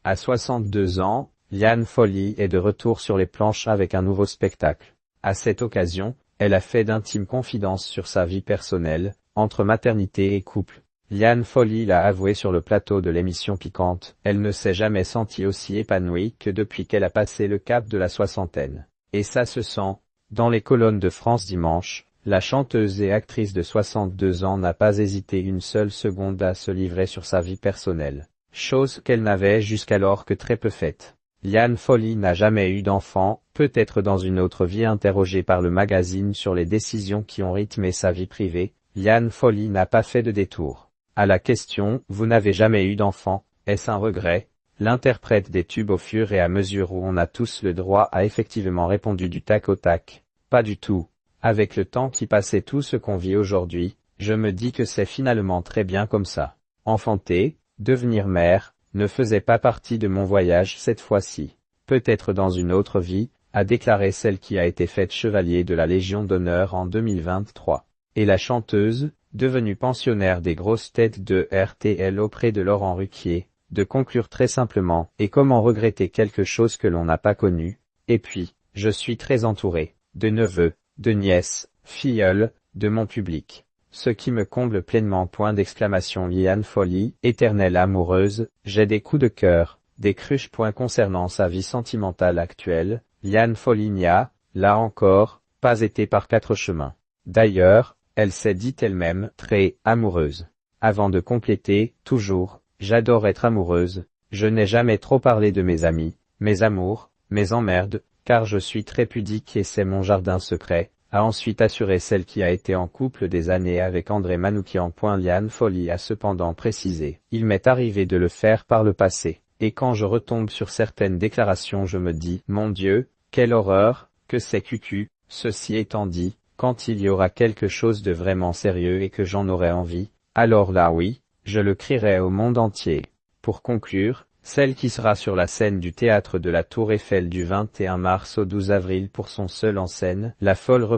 À 62 ans, Liane Folly est de retour sur les planches avec un nouveau spectacle. À cette occasion, elle a fait d'intimes confidences sur sa vie personnelle, entre maternité et couple. Liane Folly l'a avoué sur le plateau de l'émission Piquante, elle ne s'est jamais sentie aussi épanouie que depuis qu'elle a passé le cap de la soixantaine. Et ça se sent. Dans les colonnes de France Dimanche, la chanteuse et actrice de 62 ans n'a pas hésité une seule seconde à se livrer sur sa vie personnelle, chose qu'elle n'avait jusqu'alors que très peu faite. Liane Folly n'a jamais eu d'enfant, peut-être dans une autre vie. Interrogée par le magazine sur les décisions qui ont rythmé sa vie privée, Liane Folly n'a pas fait de détour. À la question « Vous n'avez jamais eu d'enfant, est-ce un regret ?», l'interprète des tubes au fur et à mesure où on a tous le droit a effectivement répondu du tac au tac. Pas du tout. Avec le temps qui passe et tout ce qu'on vit aujourd'hui, je me dis que c'est finalement très bien comme ça. Enfanter, devenir mère, ne faisait pas partie de mon voyage cette fois-ci. Peut-être dans une autre vie, a déclaré celle qui a été faite chevalier de la Légion d'honneur en 2023. Et la chanteuse, devenue pensionnaire des grosses têtes de RTL auprès de Laurent Ruquier, de conclure très simplement « Et comment regretter quelque chose que l'on n'a pas connu ? Et puis, je suis très entourée, de neveux, de nièces, filleuls, de mon public. Ce qui me comble pleinement. » Liane Folly, éternelle amoureuse, j'ai des coups de cœur, des crushs. Concernant sa vie sentimentale actuelle, Liane Folly n'a, là encore, pas été par quatre chemins. D'ailleurs, elle s'est dite elle-même très amoureuse. Avant de compléter, toujours, j'adore être amoureuse, je n'ai jamais trop parlé de mes amis, mes amours, mes emmerdes, car je suis très pudique et c'est mon jardin secret, a ensuite assuré celle qui a été en couple des années avec André Manoukian. Liane Folly a cependant précisé « Il m'est arrivé de le faire par le passé, et quand je retombe sur certaines déclarations je me dis « Mon Dieu, quelle horreur, que c'est cucu ». Ceci étant dit, quand il y aura quelque chose de vraiment sérieux et que j'en aurai envie, alors là oui, je le crierai au monde entier. Pour conclure, celle qui sera sur la scène du théâtre de la Tour Eiffel du 21 mars au 12 avril pour son seul en scène, la folle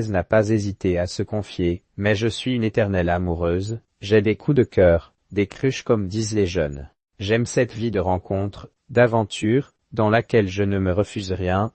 n'a pas hésité à se confier, mais je suis une éternelle amoureuse, j'ai des coups de cœur, des crushs comme disent les jeunes. J'aime cette vie de rencontre, d'aventure, dans laquelle je ne me refuse rien,